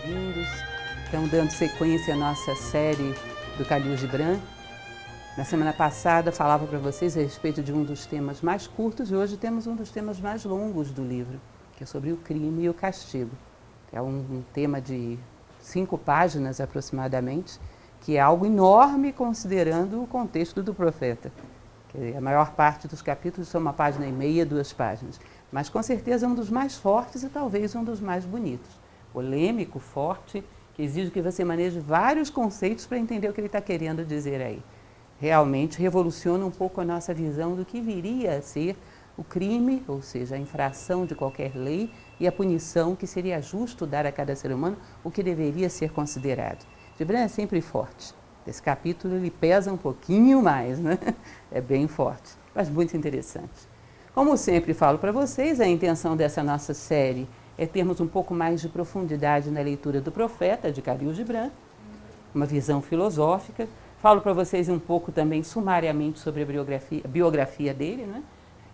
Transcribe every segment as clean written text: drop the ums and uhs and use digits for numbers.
bem-vindos. Estamos dando sequência à nossa série do Khalil Gibran. Na semana passada falava para vocês a respeito de um dos temas mais curtos e hoje temos um dos temas mais longos do livro, que é sobre o crime e o castigo. É um tema de 5 páginas aproximadamente, que é algo enorme considerando o contexto do profeta. A maior parte dos capítulos são 1,5 página, 2 páginas. Mas com certeza é um dos mais fortes e talvez um dos mais bonitos. Polêmico, forte, que exige que você maneje vários conceitos para entender o que ele está querendo dizer aí. Realmente revoluciona um pouco a nossa visão do que viria a ser o crime, ou seja, a infração de qualquer lei e a punição que seria justo dar a cada ser humano, o que deveria ser considerado. Gibran é sempre forte. Esse capítulo ele pesa um pouquinho mais, né? É bem forte, mas muito interessante. Como sempre falo para vocês, a intenção dessa nossa série é termos um pouco mais de profundidade na leitura do profeta, de Khalil Gibran, uma visão filosófica. Falo para vocês um pouco também, sumariamente, sobre a biografia dele, né?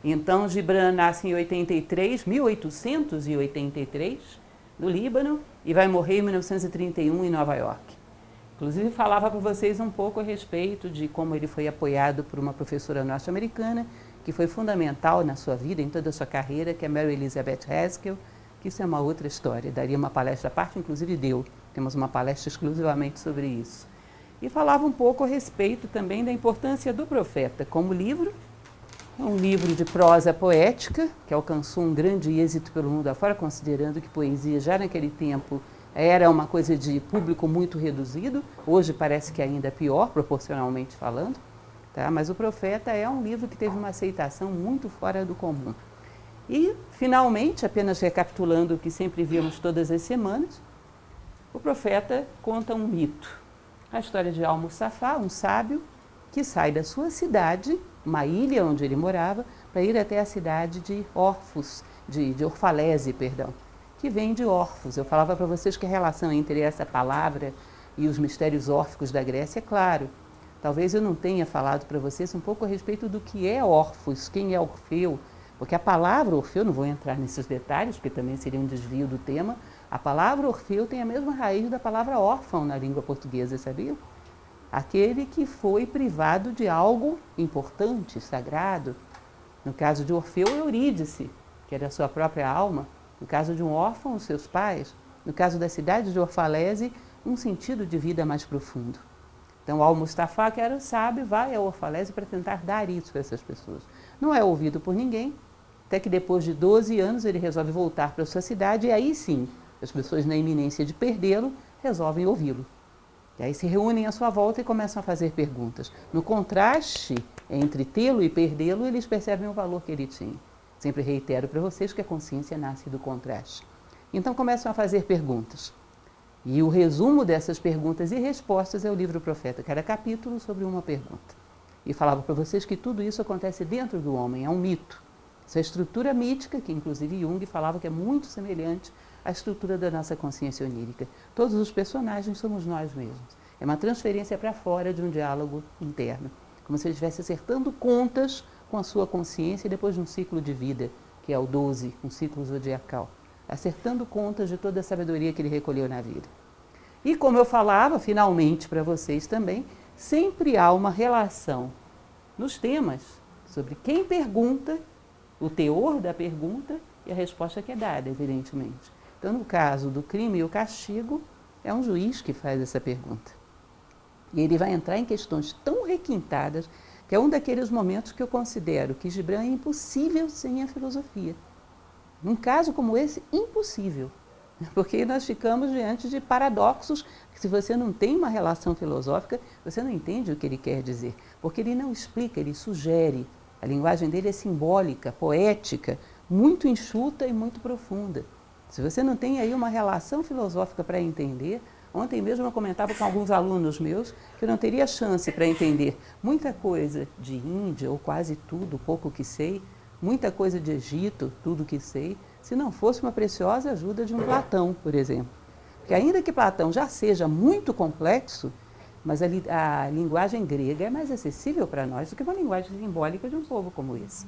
Então, Gibran nasce em 1883, no Líbano, e vai morrer em 1931 em Nova York. Inclusive, falava para vocês um pouco a respeito de como ele foi apoiado por uma professora norte-americana, que foi fundamental na sua vida, em toda a sua carreira, que é Mary Elizabeth Haskell, que isso é uma outra história, daria uma palestra à parte, inclusive temos uma palestra exclusivamente sobre isso. E falava um pouco a respeito também da importância do profeta como livro, um livro de prosa poética, que alcançou um grande êxito pelo mundo afora, considerando que poesia já naquele tempo era uma coisa de público muito reduzido, hoje parece que ainda é pior, proporcionalmente falando, tá? Mas o Profeta é um livro que teve uma aceitação muito fora do comum. E, finalmente, apenas recapitulando o que sempre vimos todas as semanas, o Profeta conta um mito. A história de Al-Mustafá, um sábio, que sai da sua cidade, uma ilha onde ele morava, para ir até a cidade de Orfalese, que vem de Orfos. Eu falava para vocês que a relação entre essa palavra e os mistérios órficos da Grécia é claro. Talvez eu não tenha falado para vocês um pouco a respeito do que é Orfos, quem é Orfeu, porque a palavra Orfeu, não vou entrar nesses detalhes, porque também seria um desvio do tema, a palavra Orfeu tem a mesma raiz da palavra órfão na língua portuguesa, sabia? Aquele que foi privado de algo importante, sagrado. No caso de Orfeu, Eurídice, que era a sua própria alma. No caso de um órfão, os seus pais. No caso da cidade de Orfalese, um sentido de vida mais profundo. Então, Al-Mustafá, que era o sábio, vai a Orfalese para tentar dar isso para essas pessoas. Não é ouvido por ninguém, até que depois de 12 anos ele resolve voltar para a sua cidade e aí sim, as pessoas na iminência de perdê-lo, resolvem ouvi-lo. E aí se reúnem à sua volta e começam a fazer perguntas. No contraste entre tê-lo e perdê-lo, eles percebem o valor que ele tinha. Sempre reitero para vocês que a consciência nasce do contraste. Então começam a fazer perguntas. E o resumo dessas perguntas e respostas é o livro Profeta, cada capítulo sobre uma pergunta. E falava para vocês que tudo isso acontece dentro do homem, é um mito. Essa estrutura mítica, que inclusive Jung falava que é muito semelhante à estrutura da nossa consciência onírica. Todos os personagens somos nós mesmos. É uma transferência para fora de um diálogo interno. Como se ele estivesse acertando contas com a sua consciência depois de um ciclo de vida, que é o 12, um ciclo zodiacal. Acertando contas de toda a sabedoria que ele recolheu na vida. E como eu falava, finalmente para vocês também, sempre há uma relação nos temas sobre quem pergunta, o teor da pergunta e a resposta que é dada, evidentemente. Então, no caso do crime e o castigo, é um juiz que faz essa pergunta. E ele vai entrar em questões tão requintadas que é um daqueles momentos que eu considero que Gibran é impossível sem a filosofia. Num caso como esse, impossível. Porque nós ficamos diante de paradoxos que, se você não tem uma relação filosófica, você não entende o que ele quer dizer. Porque ele não explica, ele sugere. A linguagem dele é simbólica, poética, muito enxuta e muito profunda. Se você não tem aí uma relação filosófica para entender, ontem mesmo eu comentava com alguns alunos meus que eu não teria chance para entender muita coisa de Índia, ou quase tudo, pouco que sei, muita coisa de Egito, tudo que sei, se não fosse uma preciosa ajuda de um Platão, por exemplo. Porque ainda que Platão já seja muito complexo, mas a linguagem grega é mais acessível para nós do que uma linguagem simbólica de um povo como esse.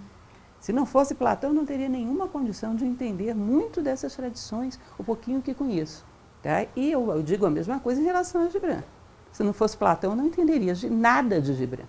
Se não fosse Platão, não teria nenhuma condição de entender muito dessas tradições, o pouquinho que conheço. Tá? E eu digo a mesma coisa em relação a Gibran. Se não fosse Platão, eu não entenderia nada de Gibran.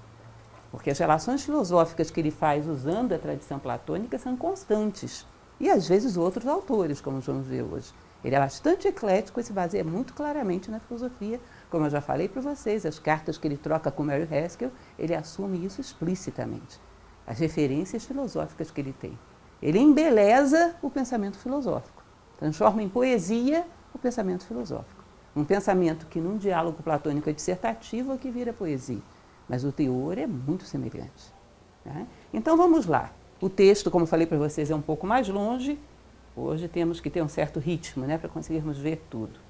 Porque as relações filosóficas que ele faz usando a tradição platônica são constantes. E às vezes outros autores, como vamos ver hoje. Ele é bastante eclético e se baseia muito claramente na filosofia. Como eu já falei para vocês, as cartas que ele troca com Mary Haskell, ele assume isso explicitamente. As referências filosóficas que ele tem. Ele embeleza o pensamento filosófico. Transforma em poesia o pensamento filosófico. Um pensamento que num diálogo platônico é dissertativo é que vira poesia. Mas o teor é muito semelhante. Né? Então vamos lá. O texto, como falei para vocês, é um pouco mais longe. Hoje temos que ter um certo ritmo, né, para conseguirmos ver tudo.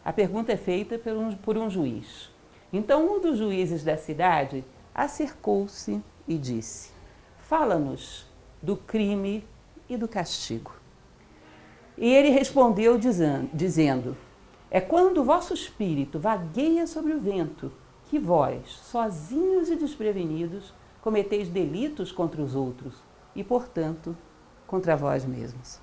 A pergunta é feita por um juiz. Então um dos juízes da cidade acercou-se e disse: fala-nos do crime e do castigo. E ele respondeu dizendo: é quando o vosso espírito vagueia sobre o vento que vós, sozinhos e desprevenidos, cometeis delitos contra os outros e, portanto, contra vós mesmos.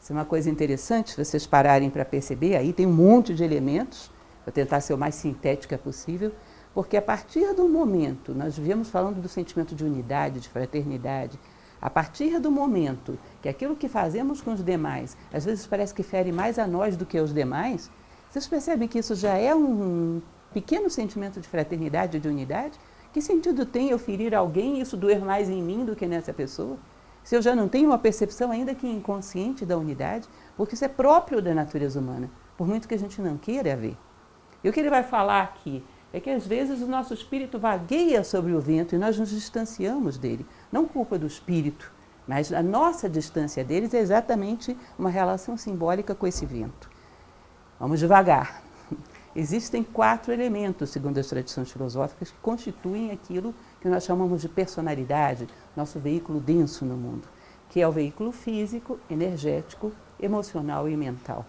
Isso é uma coisa interessante, se vocês pararem para perceber, aí tem um monte de elementos, vou tentar ser o mais sintética possível, porque a partir do momento, nós viemos falando do sentimento de unidade, de fraternidade, a partir do momento que aquilo que fazemos com os demais, às vezes parece que fere mais a nós do que aos demais, vocês percebem que isso já é um pequeno sentimento de fraternidade e de unidade? Que sentido tem eu ferir alguém e isso doer mais em mim do que nessa pessoa? Se eu já não tenho uma percepção, ainda que inconsciente, da unidade, porque isso é próprio da natureza humana, por muito que a gente não queira ver. E o que ele vai falar aqui é que às vezes o nosso espírito vagueia sobre o vento e nós nos distanciamos dele. Não culpa do espírito, mas a nossa distância deles é exatamente uma relação simbólica com esse vento. Vamos devagar. Existem 4 elementos, segundo as tradições filosóficas, que constituem aquilo que nós chamamos de personalidade, nosso veículo denso no mundo, que é o veículo físico, energético, emocional e mental.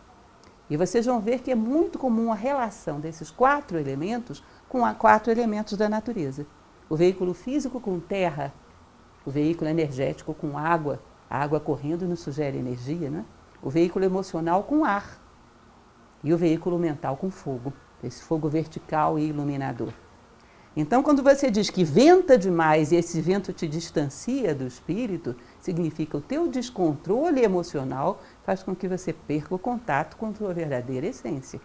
E vocês vão ver que é muito comum a relação desses 4 elementos com os 4 elementos da natureza. O veículo físico com terra, o veículo energético com água, a água correndo nos sugere energia, né? O veículo emocional com ar e o veículo mental com fogo, esse fogo vertical e iluminador. Então, quando você diz que venta demais e esse vento te distancia do espírito, significa o teu descontrole emocional faz com que você perca o contato com a tua verdadeira essência.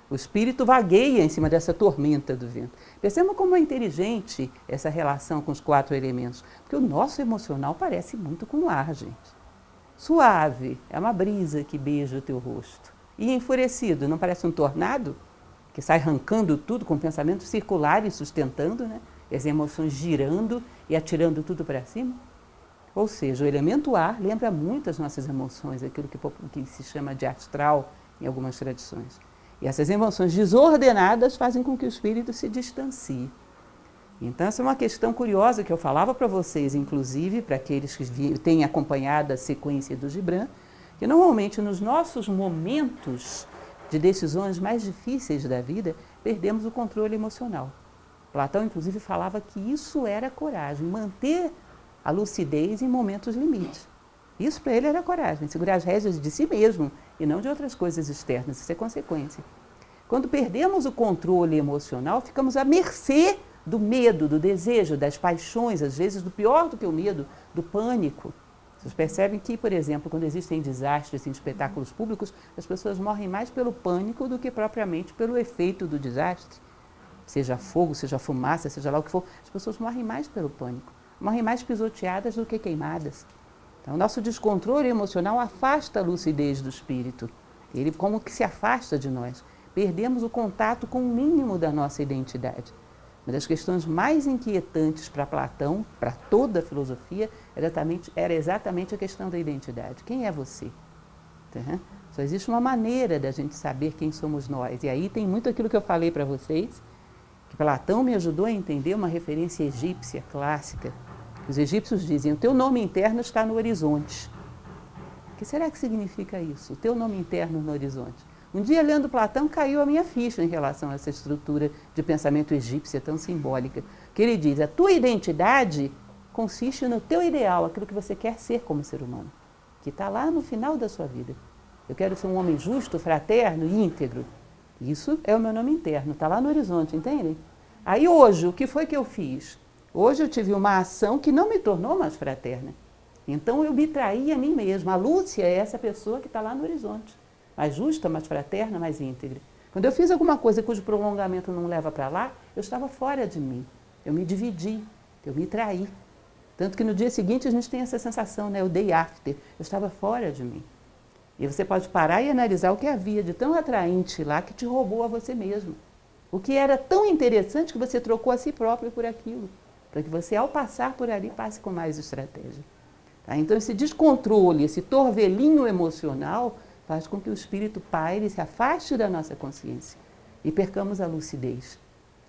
O espírito vagueia em cima dessa tormenta do vento. Percebam como é inteligente essa relação com os 4 elementos, porque o nosso emocional parece muito com o ar, gente. Suave, é uma brisa que beija o teu rosto. E enfurecido, não parece um tornado? Que sai arrancando tudo com pensamentos circulares, sustentando, né? As emoções girando e atirando tudo para cima. Ou seja, o elemento ar lembra muito as nossas emoções, aquilo que se chama de astral em algumas tradições. E essas emoções desordenadas fazem com que o espírito se distancie. Então, essa é uma questão curiosa que eu falava para vocês, inclusive para aqueles que têm acompanhado a sequência do Gibran, que normalmente nos nossos momentos de decisões mais difíceis da vida, perdemos o controle emocional. Platão, inclusive, falava que isso era coragem, manter a lucidez em momentos limites. Isso para ele era coragem, segurar as rédeas de si mesmo e não de outras coisas externas, isso é consequência. Quando perdemos o controle emocional, ficamos à mercê do medo, do desejo, das paixões, às vezes do pior do que o medo, do pânico. Vocês percebem que, por exemplo, quando existem desastres em espetáculos públicos, as pessoas morrem mais pelo pânico do que propriamente pelo efeito do desastre. Seja fogo, seja fumaça, seja lá o que for, as pessoas morrem mais pelo pânico. Morrem mais pisoteadas do que queimadas. Então, o nosso descontrole emocional afasta a lucidez do espírito. Ele como que se afasta de nós. Perdemos o contato com o mínimo da nossa identidade. Uma das questões mais inquietantes para Platão, para toda a filosofia, era exatamente a questão da identidade. Quem é você? Só existe uma maneira da gente saber quem somos nós. E aí tem muito aquilo que eu falei para vocês, que Platão me ajudou a entender uma referência egípcia clássica. Os egípcios dizem, o teu nome interno está no horizonte. O que será que significa isso? O teu nome interno no horizonte? Um dia, lendo Platão, caiu a minha ficha em relação a essa estrutura de pensamento egípcia tão simbólica. Que ele diz, a tua identidade consiste no teu ideal, aquilo que você quer ser como ser humano, que está lá no final da sua vida. Eu quero ser um homem justo, fraterno e íntegro. Isso é o meu nome interno, está lá no horizonte, entendem? Aí hoje, o que foi que eu fiz? Hoje eu tive uma ação que não me tornou mais fraterna. Então eu me traí a mim mesma. A Lúcia é essa pessoa que está lá no horizonte. Mais justa, mais fraterna, mais íntegra. Quando eu fiz alguma coisa cujo prolongamento não leva para lá, eu estava fora de mim. Eu me dividi, eu me traí. Tanto que no dia seguinte a gente tem essa sensação, né? O day after. Eu estava fora de mim. E você pode parar e analisar o que havia de tão atraente lá que te roubou a você mesmo. O que era tão interessante que você trocou a si próprio por aquilo. Para que você, ao passar por ali, passe com mais estratégia. Tá? Então, esse descontrole, esse torvelinho emocional, faz com que o espírito paire, se afaste da nossa consciência e percamos a lucidez.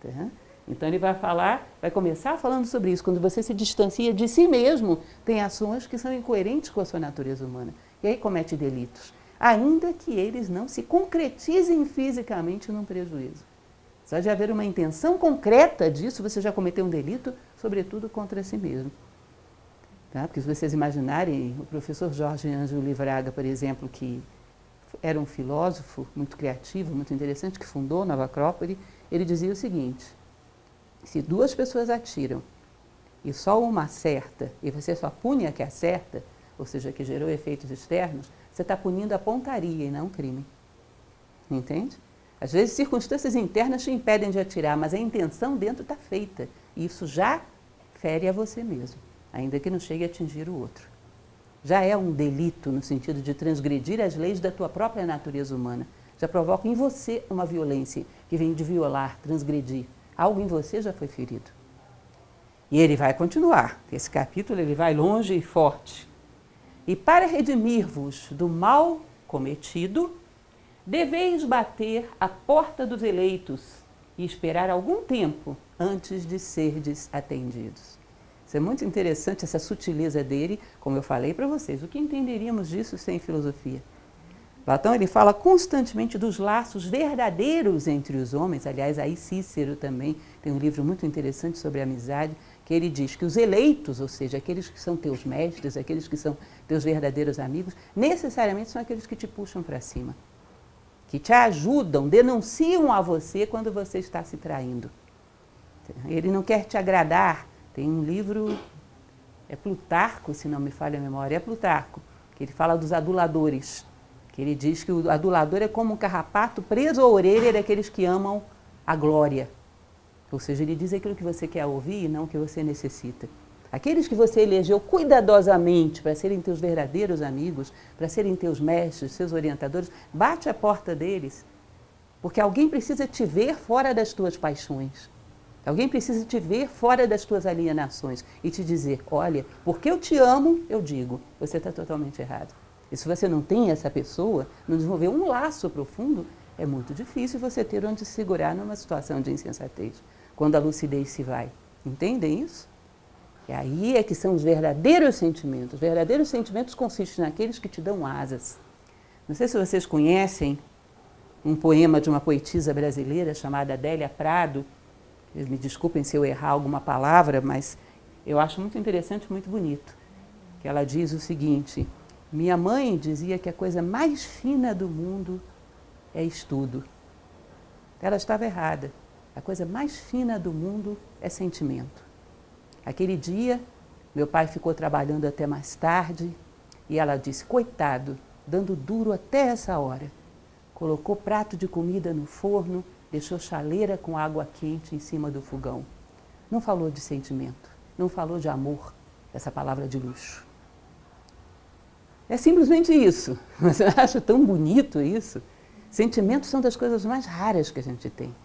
Tá? Então, ele vai começar falando sobre isso. Quando você se distancia de si mesmo, tem ações que são incoerentes com a sua natureza humana. E aí comete delitos, ainda que eles não se concretizem fisicamente num prejuízo. Só de haver uma intenção concreta disso, você já cometeu um delito, sobretudo contra si mesmo. Tá? Porque se vocês imaginarem, o professor Jorge Ângelo Livraga, por exemplo, que era um filósofo muito criativo, muito interessante, que fundou Nova Acrópole, ele dizia o seguinte: se duas pessoas atiram e só uma acerta, e você só pune a que acerta, ou seja, que gerou efeitos externos, você está punindo a pontaria e não o crime. Entende? Às vezes circunstâncias internas te impedem de atirar, mas a intenção dentro está feita. E isso já fere a você mesmo, ainda que não chegue a atingir o outro. Já é um delito no sentido de transgredir as leis da tua própria natureza humana. Já provoca em você uma violência que vem de violar, transgredir. Algo em você já foi ferido. E ele vai continuar. Esse capítulo ele vai longe e forte. E para redimir-vos do mal cometido, deveis bater à porta dos eleitos e esperar algum tempo antes de serdes atendidos. Isso é muito interessante, essa sutileza dele, como eu falei para vocês. O que entenderíamos disso sem filosofia? Platão ele fala constantemente dos laços verdadeiros entre os homens. Aliás, aí Cícero também tem um livro muito interessante sobre a amizade, que ele diz que os eleitos, ou seja, aqueles que são teus mestres, aqueles que são teus verdadeiros amigos, necessariamente são aqueles que te puxam para cima, que te ajudam, denunciam a você quando você está se traindo. Ele não quer te agradar. Tem um livro, é Plutarco, se não me falha a memória, é Plutarco, que ele fala dos aduladores, que ele diz que o adulador é como um carrapato preso à orelha daqueles que amam a glória. Ou seja, ele diz aquilo que você quer ouvir e não o que você necessita. Aqueles que você elegeu cuidadosamente para serem teus verdadeiros amigos, para serem teus mestres, seus orientadores, bate a porta deles, porque alguém precisa te ver fora das tuas paixões. Alguém precisa te ver fora das tuas alienações e te dizer, olha, porque eu te amo, eu digo, você está totalmente errado. E se você não tem essa pessoa, não desenvolver um laço profundo, é muito difícil você ter onde se segurar numa situação de insensatez, quando a lucidez se vai. Entendem isso? E aí é que são os verdadeiros sentimentos. Os verdadeiros sentimentos consistem naqueles que te dão asas. Não sei se vocês conhecem um poema de uma poetisa brasileira chamada Adélia Prado. Me desculpem se eu errar alguma palavra, mas eu acho muito interessante, muito bonito. Que ela diz o seguinte: minha mãe dizia que a coisa mais fina do mundo é estudo. Ela estava errada. A coisa mais fina do mundo é sentimento. Aquele dia, meu pai ficou trabalhando até mais tarde e ela disse, coitado, dando duro até essa hora. Colocou prato de comida no forno, deixou chaleira com água quente em cima do fogão. Não falou de sentimento, não falou de amor, essa palavra de luxo. É simplesmente isso. Mas eu acho tão bonito isso. Sentimentos são das coisas mais raras que a gente tem.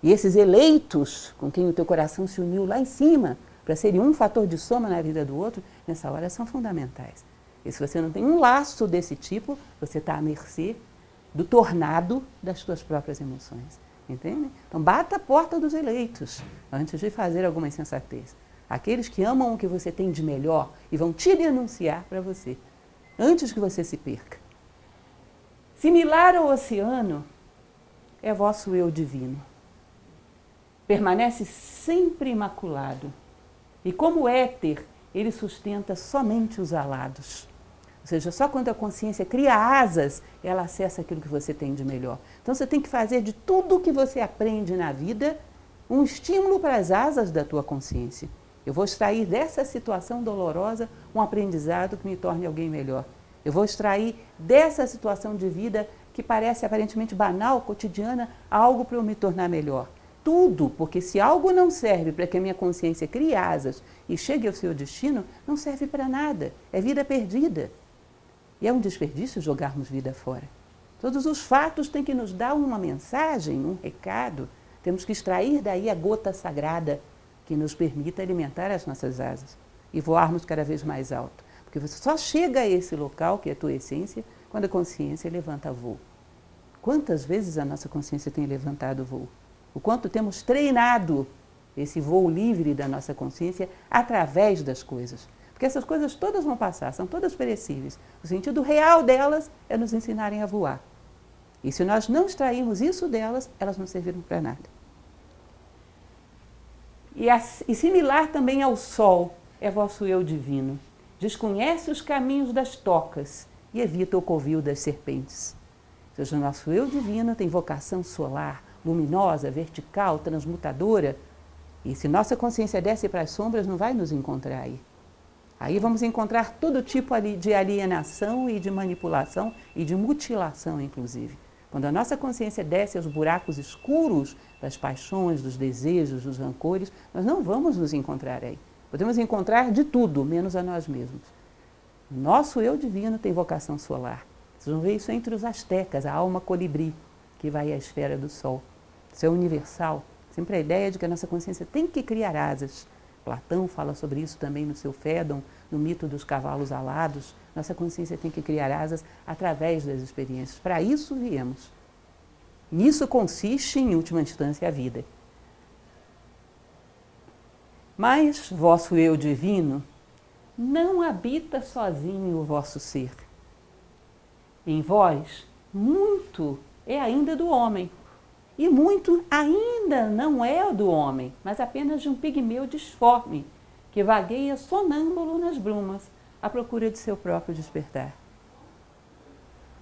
E esses eleitos, com quem o teu coração se uniu lá em cima, para serem um fator de soma na vida do outro, nessa hora são fundamentais. E se você não tem um laço desse tipo, você está à mercê do tornado das suas próprias emoções. Entende? Então bata a porta dos eleitos, antes de fazer alguma insensatez. Aqueles que amam o que você tem de melhor e vão te denunciar para você, antes que você se perca. Similar ao oceano é vosso eu divino. Permanece sempre imaculado. E como éter, ele sustenta somente os alados. Ou seja, só quando a consciência cria asas, ela acessa aquilo que você tem de melhor. Então você tem que fazer de tudo que você aprende na vida um estímulo para as asas da tua consciência. Eu vou extrair dessa situação dolorosa um aprendizado que me torne alguém melhor. Eu vou extrair dessa situação de vida que parece aparentemente banal, cotidiana, algo para eu me tornar melhor. Tudo, porque se algo não serve para que a minha consciência crie asas e chegue ao seu destino, não serve para nada. É vida perdida. E é um desperdício jogarmos vida fora. Todos os fatos têm que nos dar uma mensagem, um recado. Temos que extrair daí a gota sagrada que nos permita alimentar as nossas asas e voarmos cada vez mais alto. Porque você só chega a esse local, que é a tua essência, quando a consciência levanta voo. Quantas vezes a nossa consciência tem levantado voo? O quanto temos treinado esse voo livre da nossa consciência através das coisas. Porque essas coisas todas vão passar, são todas perecíveis. O sentido real delas é nos ensinarem a voar. E se nós não extrairmos isso delas, elas não serviram para nada. E similar também ao sol é vosso eu divino. Desconhece os caminhos das tocas e evita o covil das serpentes. Ou seja, o nosso eu divino tem vocação solar, luminosa, vertical, transmutadora. E se nossa consciência desce para as sombras, não vai nos encontrar aí. Aí vamos encontrar todo tipo de alienação e de manipulação e de mutilação, inclusive. Quando a nossa consciência desce aos buracos escuros das paixões, dos desejos, dos rancores, nós não vamos nos encontrar aí. Podemos encontrar de tudo, menos a nós mesmos. Nosso eu divino tem vocação solar. Vocês vão ver isso entre os astecas, a alma colibri, que vai à esfera do sol. Isso é universal. Sempre a ideia de que a nossa consciência tem que criar asas. Platão fala sobre isso também no seu Fédon, no mito dos cavalos alados. Nossa consciência tem que criar asas através das experiências. Para isso viemos. Nisso consiste, em última instância, a vida. Mas vosso eu divino não habita sozinho o vosso ser. Em vós, muito é ainda do homem. E muito ainda não é do homem, mas apenas de um pigmeu disforme, que vagueia sonâmbulo nas brumas, à procura de seu próprio despertar.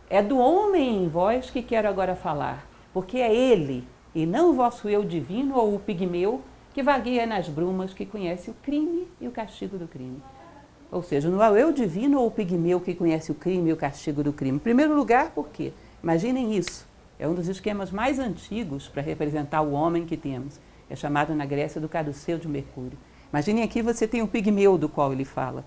É do homem em vós que quero agora falar, porque é ele, e não o vosso eu divino ou o pigmeu, que vagueia nas brumas, que conhece o crime e o castigo do crime. Ou seja, não é o eu divino ou o pigmeu que conhece o crime e o castigo do crime. Em primeiro lugar, por quê? Imaginem isso. É um dos esquemas mais antigos para representar o homem que temos. É chamado na Grécia do caduceu de Mercúrio. Imaginem aqui você tem o pigmeu do qual ele fala.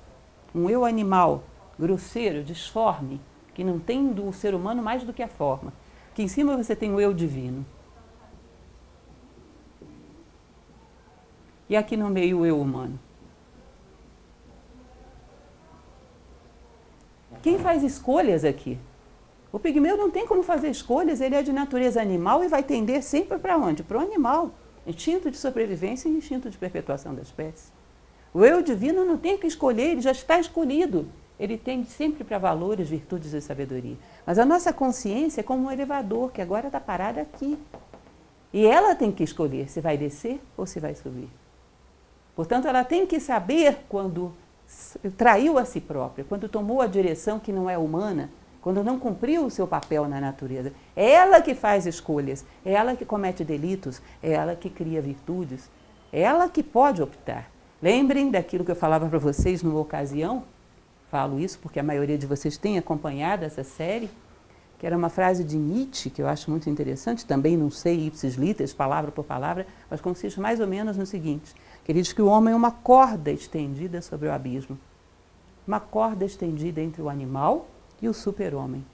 Um eu animal, grosseiro, disforme, que não tem do ser humano mais do que a forma. Aqui em cima você tem o eu divino. E aqui no meio o eu humano. Quem faz escolhas aqui? O pigmeu não tem como fazer escolhas, ele é de natureza animal e vai tender sempre para onde? Para o animal. Instinto de sobrevivência e instinto de perpetuação da espécie. O eu divino não tem que escolher, ele já está escolhido. Ele tende sempre para valores, virtudes e sabedoria. Mas a nossa consciência é como um elevador, que agora está parada aqui. E ela tem que escolher se vai descer ou se vai subir. Portanto, ela tem que saber quando traiu a si própria, quando tomou a direção que não é humana, quando não cumpriu o seu papel na natureza. É ela que faz escolhas, é ela que comete delitos, é ela que cria virtudes, é ela que pode optar. Lembrem daquilo que eu falava para vocês numa ocasião, falo isso porque a maioria de vocês tem acompanhado essa série, que era uma frase de Nietzsche, que eu acho muito interessante, também não sei ipsis literis, palavra por palavra, mas consiste mais ou menos no seguinte, que ele diz que o homem é uma corda estendida sobre o abismo, uma corda estendida entre o animal e o super-homem.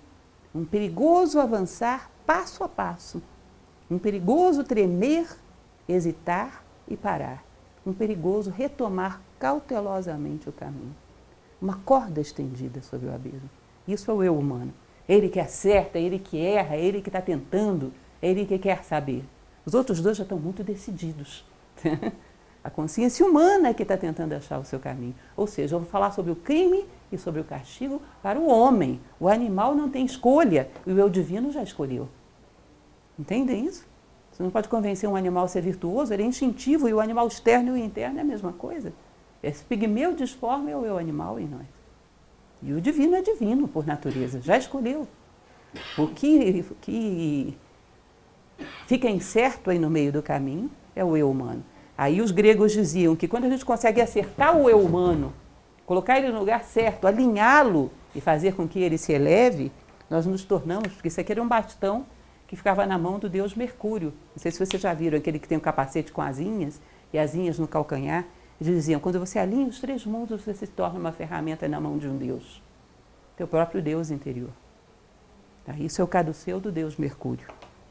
Um perigoso avançar passo a passo, um perigoso tremer, hesitar e parar, um perigoso retomar cautelosamente o caminho. Uma corda estendida sobre o abismo. Isso é o eu humano. Ele que acerta, ele que erra, ele que está tentando, ele que quer saber. Os outros dois já estão muito decididos. A consciência humana é que está tentando achar o seu caminho. Ou seja, eu vou falar sobre o crime e sobre o castigo para o homem. O animal não tem escolha, e o eu divino já escolheu. Entendem isso? Você não pode convencer um animal a ser virtuoso, ele é instintivo, e o animal externo e o interno é a mesma coisa. Esse pigmeu disforme é o eu animal em nós. E o divino é divino por natureza, já escolheu. O que fica incerto aí no meio do caminho é o eu humano. Aí os gregos diziam que quando a gente consegue acertar o eu humano, colocar ele no lugar certo, alinhá-lo e fazer com que ele se eleve, nós nos tornamos, porque isso aqui era um bastão que ficava na mão do deus Mercúrio. Não sei se vocês já viram aquele que tem um capacete com asinhas e asinhas no calcanhar. Eles diziam, quando você alinha os 3 mundos, você se torna uma ferramenta na mão de um deus. Teu próprio deus interior. Tá? Isso é o caduceu do deus Mercúrio.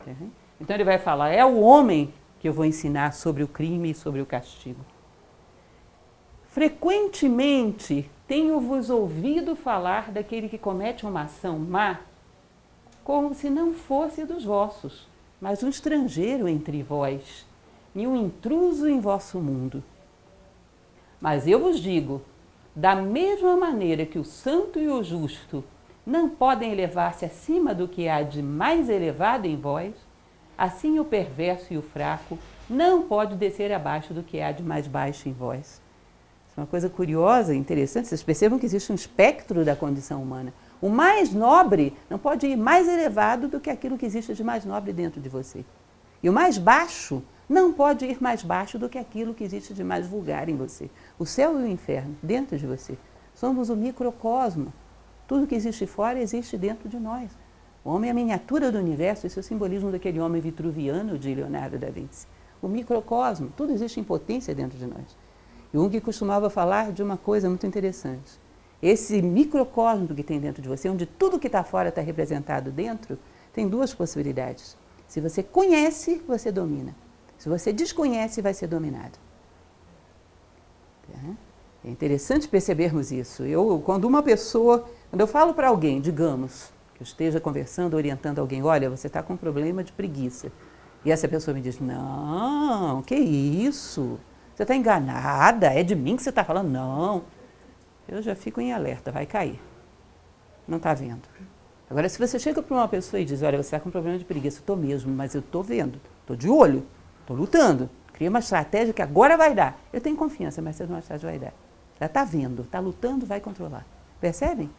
Uhum. Então ele vai falar, é o homem que eu vou ensinar sobre o crime e sobre o castigo. Frequentemente tenho-vos ouvido falar daquele que comete uma ação má, como se não fosse dos vossos, mas um estrangeiro entre vós, e um intruso em vosso mundo. Mas eu vos digo, da mesma maneira que o santo e o justo não podem elevar-se acima do que há de mais elevado em vós, assim o perverso e o fraco não pode descer abaixo do que há de mais baixo em vós. Isso é uma coisa curiosa e interessante. Vocês percebam que existe um espectro da condição humana. O mais nobre não pode ir mais elevado do que aquilo que existe de mais nobre dentro de você. E o mais baixo não pode ir mais baixo do que aquilo que existe de mais vulgar em você. O céu e o inferno dentro de você. Somos o microcosmo. Tudo que existe fora existe dentro de nós. O homem é a miniatura do universo, esse é o simbolismo daquele homem vitruviano de Leonardo da Vinci. O microcosmo, tudo existe em potência dentro de nós. Jung costumava falar de uma coisa muito interessante. Esse microcosmo que tem dentro de você, onde tudo que está fora está representado dentro, tem 2 possibilidades. Se você conhece, você domina. Se você desconhece, vai ser dominado. É interessante percebermos isso. Quando eu falo para alguém, digamos, que eu esteja conversando, orientando alguém, olha, você está com um problema de preguiça. E essa pessoa me diz, não, que isso? Você está enganada, é de mim que você está falando? Não. Eu já fico em alerta, vai cair. Não está vendo. Agora, se você chega para uma pessoa e diz, olha, você está com um problema de preguiça, estou mesmo, mas eu estou vendo, estou de olho, estou lutando, cria uma estratégia que agora vai dar. Eu tenho confiança, mas essa estratégia vai dar. Já está vendo, está lutando, vai controlar. Percebem?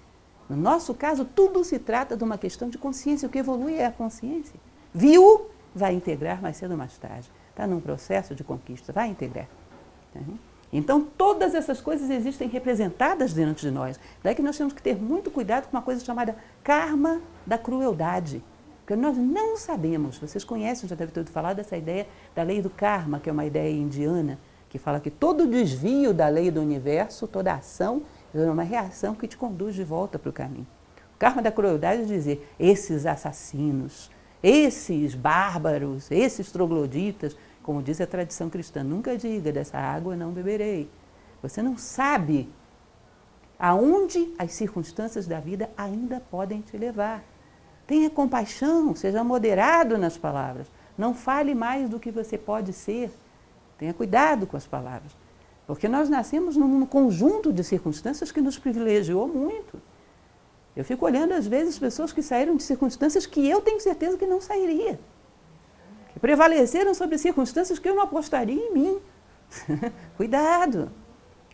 No nosso caso, tudo se trata de uma questão de consciência. O que evolui é a consciência. Viu? Vai integrar mais cedo ou mais tarde. Está num processo de conquista, vai integrar. Então, todas essas coisas existem representadas dentro de nós. Daí que nós temos que ter muito cuidado com uma coisa chamada karma da crueldade. Porque nós não sabemos, vocês conhecem, já devem ter ouvido falar dessa ideia da lei do karma, que é uma ideia indiana, que fala que todo desvio da lei do universo, toda ação, é uma reação que te conduz de volta para o caminho. O karma da crueldade é dizer, esses assassinos, esses bárbaros, esses trogloditas, como diz a tradição cristã, nunca diga, dessa água não beberei. Você não sabe aonde as circunstâncias da vida ainda podem te levar. Tenha compaixão, seja moderado nas palavras. Não fale mais do que você pode ser. Tenha cuidado com as palavras. Porque nós nascemos num conjunto de circunstâncias que nos privilegiou muito. Eu fico olhando, às vezes, pessoas que saíram de circunstâncias que eu tenho certeza que não sairia. Que prevaleceram sobre circunstâncias que eu não apostaria em mim. Cuidado.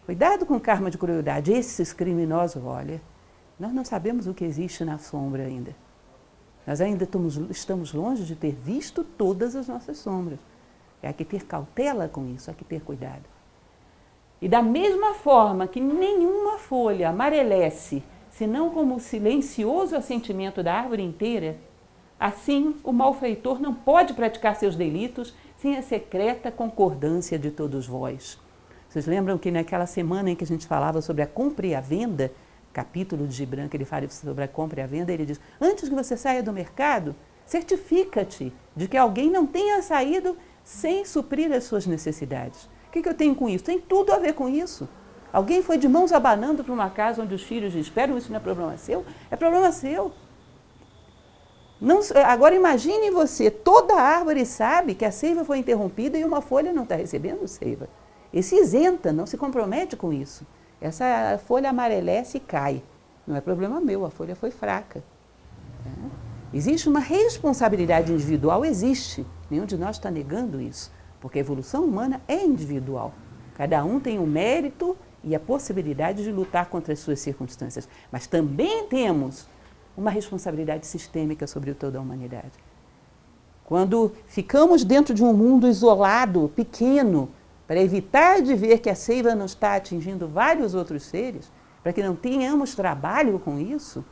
Cuidado com o karma de crueldade. Esses criminosos, olha, nós não sabemos o que existe na sombra ainda. Nós ainda estamos longe de ter visto todas as nossas sombras. Há que ter cautela com isso, há que ter cuidado. E da mesma forma que nenhuma folha amarelece, senão como o silencioso assentimento da árvore inteira, assim o malfeitor não pode praticar seus delitos sem a secreta concordância de todos vós. Vocês lembram que naquela semana em que a gente falava sobre a compra e a venda, capítulo de Gibran, que ele fala sobre a compra e a venda, ele diz, antes que você saia do mercado, certifica-te de que alguém não tenha saído sem suprir as suas necessidades. O que eu tenho com isso? Tem tudo a ver com isso. Alguém foi de mãos abanando para uma casa onde os filhos esperam, isso não é problema seu? É problema seu. Não, agora imagine você, toda a árvore sabe que a seiva foi interrompida e uma folha não está recebendo seiva. E se isenta, não se compromete com isso. Essa folha amarelece e cai. Não é problema meu, a folha foi fraca. Existe uma responsabilidade individual, existe. Nenhum de nós está negando isso, porque a evolução humana é individual. Cada um tem um mérito e a possibilidade de lutar contra as suas circunstâncias. Mas também temos uma responsabilidade sistêmica sobre toda a humanidade. Quando ficamos dentro de um mundo isolado, pequeno, para evitar de ver que a seiva não está atingindo vários outros seres, para que não tenhamos trabalho com isso,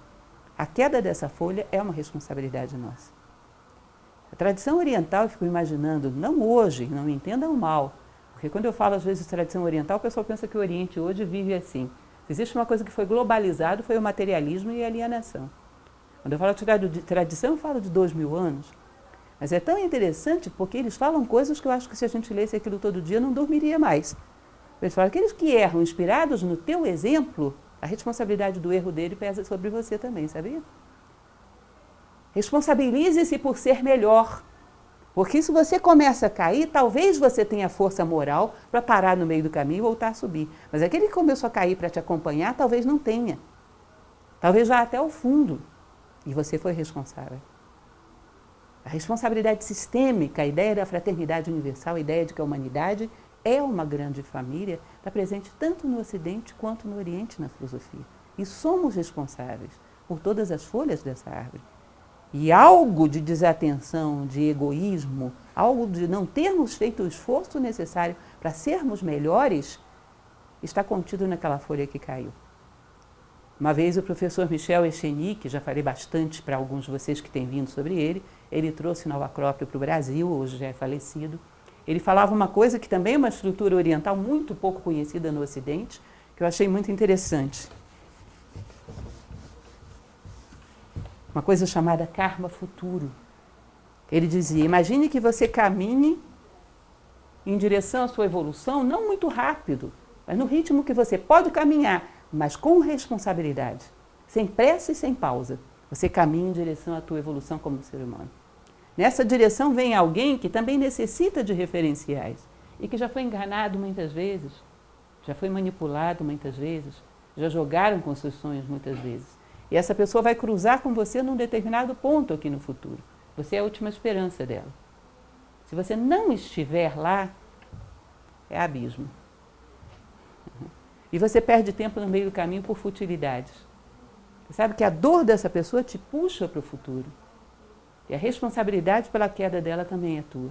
a queda dessa folha é uma responsabilidade nossa. A tradição oriental, eu fico imaginando, não hoje, não me entendam mal, porque quando eu falo às vezes de tradição oriental, o pessoal pensa que o Oriente hoje vive assim. Se existe uma coisa que foi globalizado, foi o materialismo e a alienação. Quando eu falo de tradição, eu falo de 2000 anos. Mas é tão interessante porque eles falam coisas que eu acho que se a gente lesse aquilo todo dia, não dormiria mais. Eles falam, aqueles que erram inspirados no teu exemplo, a responsabilidade do erro dele pesa sobre você também, sabia? Responsabilize-se por ser melhor. Porque se você começa a cair, talvez você tenha força moral para parar no meio do caminho e voltar a subir. Mas aquele que começou a cair para te acompanhar, talvez não tenha. Talvez vá até o fundo. E você foi responsável. A responsabilidade sistêmica, a ideia da fraternidade universal, a ideia de que a humanidade é uma grande família, está presente tanto no Ocidente quanto no Oriente na filosofia. E somos responsáveis por todas as folhas dessa árvore. E algo de desatenção, de egoísmo, algo de não termos feito o esforço necessário para sermos melhores, está contido naquela folha que caiu. Uma vez o professor Michel Echenique, já falei bastante para alguns de vocês que têm vindo sobre ele trouxe Nova Acrópole para o Brasil, hoje já é falecido. Ele falava uma coisa que também é uma estrutura oriental muito pouco conhecida no Ocidente, que eu achei muito interessante. Uma coisa chamada karma futuro. Ele dizia, imagine que você caminhe em direção à sua evolução, não muito rápido, mas no ritmo que você pode caminhar, mas com responsabilidade, sem pressa e sem pausa. Você caminha em direção à tua evolução como ser humano. Nessa direção vem alguém que também necessita de referenciais e que já foi enganado muitas vezes, já foi manipulado muitas vezes, já jogaram construções muitas vezes. E essa pessoa vai cruzar com você num determinado ponto aqui no futuro. Você é a última esperança dela. Se você não estiver lá, é abismo. E você perde tempo no meio do caminho por futilidades. Você sabe que a dor dessa pessoa te puxa para o futuro. E a responsabilidade pela queda dela também é tua.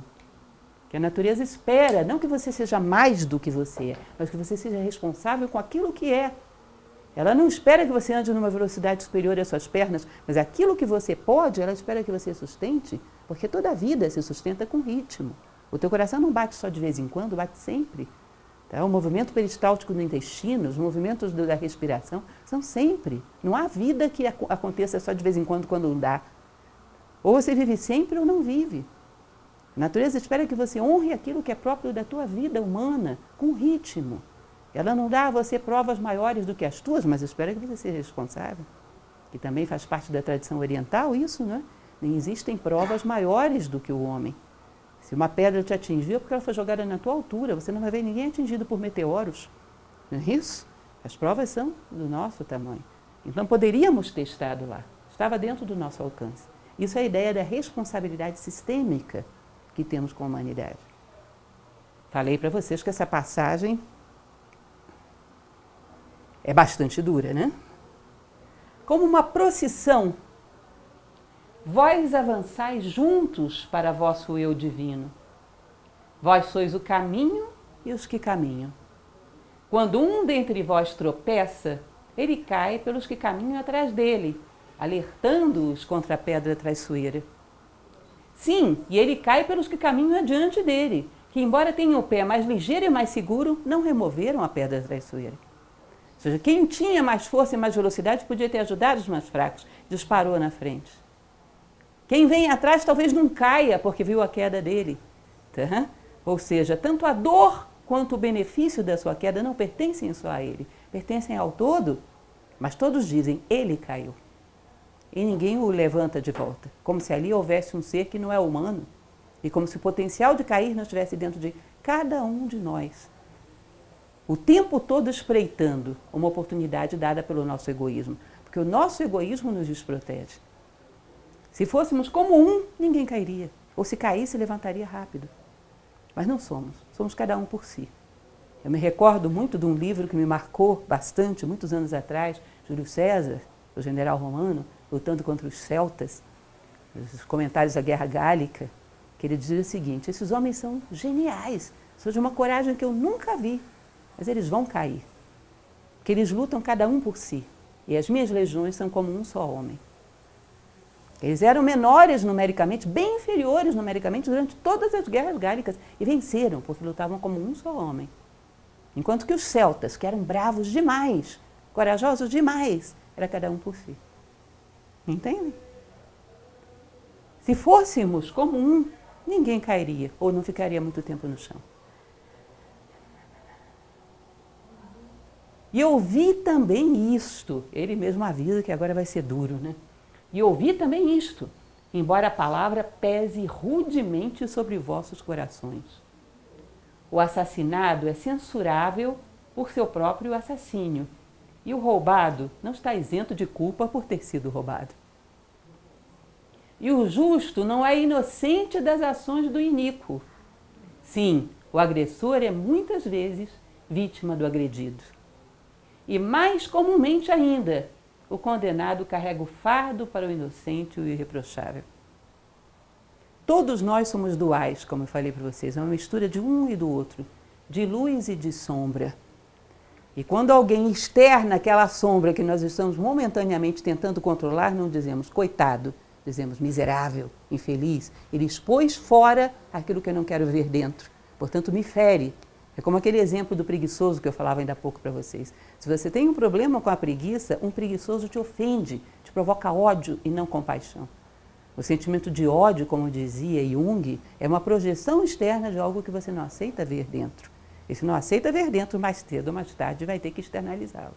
Que a natureza espera, não que você seja mais do que você é, mas que você seja responsável com aquilo que é. Ela não espera que você ande numa velocidade superior às suas pernas, mas aquilo que você pode, ela espera que você sustente, porque toda a vida se sustenta com ritmo. O teu coração não bate só de vez em quando, bate sempre. Tá? O movimento peristáltico do intestino, os movimentos da respiração, são sempre. Não há vida que aconteça só de vez em quando dá. Ou você vive sempre ou não vive. A natureza espera que você honre aquilo que é próprio da tua vida humana, com ritmo. Ela não dá a você provas maiores do que as tuas, mas espera que você seja responsável. Que também faz parte da tradição oriental isso, né? Nem existem provas maiores do que o homem. Se uma pedra te atingiu, é porque ela foi jogada na tua altura. Você não vai ver ninguém atingido por meteoros. Não é isso? As provas são do nosso tamanho. Então poderíamos ter estado lá. Estava dentro do nosso alcance. Isso é a ideia da responsabilidade sistêmica que temos com a humanidade. Falei para vocês que essa passagem é bastante dura, né? Como uma procissão, vós avançais juntos para vosso eu divino. Vós sois o caminho e os que caminham. Quando um dentre vós tropeça, ele cai pelos que caminham atrás dele, alertando-os contra a pedra traiçoeira. Sim, e ele cai pelos que caminham adiante dele, que embora tenham o pé mais ligeiro e mais seguro, não removeram a pedra traiçoeira. Ou seja, quem tinha mais força e mais velocidade podia ter ajudado os mais fracos, disparou na frente. Quem vem atrás talvez não caia porque viu a queda dele. Tá? Ou seja, tanto a dor quanto o benefício da sua queda não pertencem só a ele, pertencem ao todo, mas todos dizem, ele caiu. E ninguém o levanta de volta, como se ali houvesse um ser que não é humano, e como se o potencial de cair não estivesse dentro de cada um de nós. O tempo todo espreitando uma oportunidade dada pelo nosso egoísmo, porque o nosso egoísmo nos desprotege. Se fôssemos como um, ninguém cairia, ou se caísse, levantaria rápido. Mas não somos, somos cada um por si. Eu me recordo muito de um livro que me marcou bastante, muitos anos atrás, Júlio César, o general romano, lutando contra os celtas, os comentários da Guerra Gálica, que ele dizia o seguinte: esses homens são geniais, são de uma coragem que eu nunca vi, mas eles vão cair, porque eles lutam cada um por si, e as minhas legiões são como um só homem. Eles eram menores numericamente, bem inferiores numericamente durante todas as guerras gálicas e venceram, porque lutavam como um só homem. Enquanto que os celtas, que eram bravos demais, corajosos demais, era cada um por si. Entendem? Se fôssemos como um, ninguém cairia ou não ficaria muito tempo no chão. E eu ouvi também isto, ele mesmo avisa que agora vai ser duro, né? E ouvi também isto, embora a palavra pese rudemente sobre vossos corações. O assassinado é censurável por seu próprio assassínio, e o roubado não está isento de culpa por ter sido roubado. E o justo não é inocente das ações do iníquo. Sim, o agressor é muitas vezes vítima do agredido. E mais comumente ainda, o condenado carrega o fardo para o inocente e o irreprochável. Todos nós somos duais, como eu falei para vocês, é uma mistura de um e do outro, de luz e de sombra. E quando alguém externa aquela sombra que nós estamos momentaneamente tentando controlar, não dizemos coitado, dizemos miserável, infeliz. Ele expôs fora aquilo que eu não quero ver dentro, portanto me fere. É como aquele exemplo do preguiçoso que eu falava ainda há pouco para vocês. Se você tem um problema com a preguiça, um preguiçoso te ofende, te provoca ódio e não compaixão. O sentimento de ódio, como dizia Jung, é uma projeção externa de algo que você não aceita ver dentro. E se não aceita ver dentro, mais cedo ou mais tarde vai ter que externalizá-lo.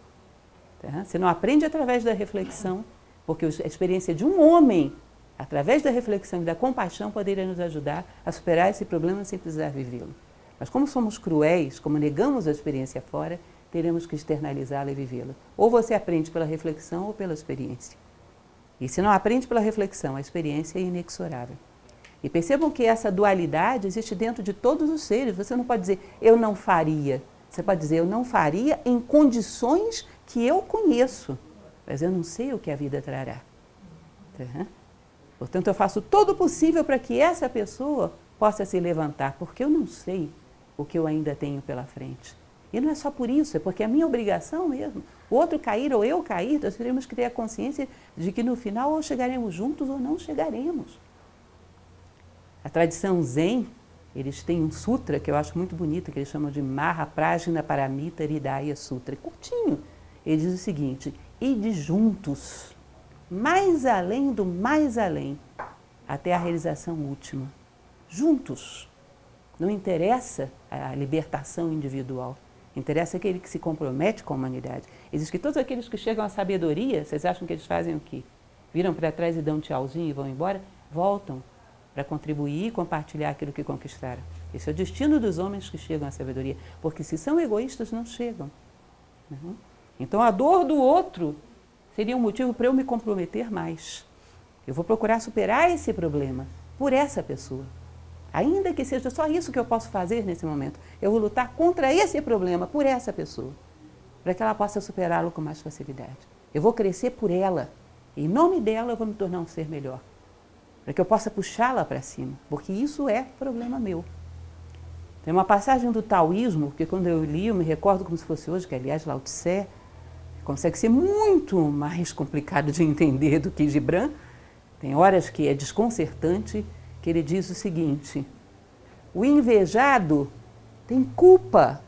Tá? Você não aprende através da reflexão, porque a experiência de um homem, através da reflexão e da compaixão, poderia nos ajudar a superar esse problema sem precisar vivê-lo. Mas como somos cruéis, como negamos a experiência fora, teremos que externalizá-la e vivê-la. Ou você aprende pela reflexão ou pela experiência. E se não aprende pela reflexão, a experiência é inexorável. E percebam que essa dualidade existe dentro de todos os seres. Você não pode dizer, eu não faria. Você pode dizer, eu não faria em condições que eu conheço. Mas eu não sei o que a vida trará. Tá? Portanto, eu faço todo o possível para que essa pessoa possa se levantar, porque eu não sei o que eu ainda tenho pela frente. E não é só por isso, é porque é a minha obrigação mesmo. O outro cair ou eu cair, nós teremos que ter a consciência de que no final ou chegaremos juntos ou não chegaremos. A tradição Zen, eles têm um sutra que eu acho muito bonito, que eles chamam de Mahaprajna Paramita Hridaya Sutra. Curtinho. Ele diz o seguinte, ide juntos, mais além do mais além, até a realização última. Juntos. Não interessa a libertação individual. Interessa aquele que se compromete com a humanidade. Ele diz que todos aqueles que chegam à sabedoria, vocês acham que eles fazem o quê? Viram para trás e dão um tchauzinho e vão embora? Voltam para contribuir e compartilhar aquilo que conquistaram. Esse é o destino dos homens que chegam à sabedoria. Porque se são egoístas, não chegam. Uhum. Então a dor do outro seria um motivo para eu me comprometer mais. Eu vou procurar superar esse problema por essa pessoa. Ainda que seja só isso que eu posso fazer nesse momento. Eu vou lutar contra esse problema por essa pessoa, para que ela possa superá-lo com mais facilidade. Eu vou crescer por ela. E em nome dela eu vou me tornar um ser melhor. Para que eu possa puxá-la para cima, porque isso é problema meu. Tem uma passagem do taoísmo, que quando eu li, eu me recordo como se fosse hoje, que aliás Lao Tse consegue ser muito mais complicado de entender do que Gibran. Tem horas que é desconcertante, que ele diz o seguinte, o invejado tem culpa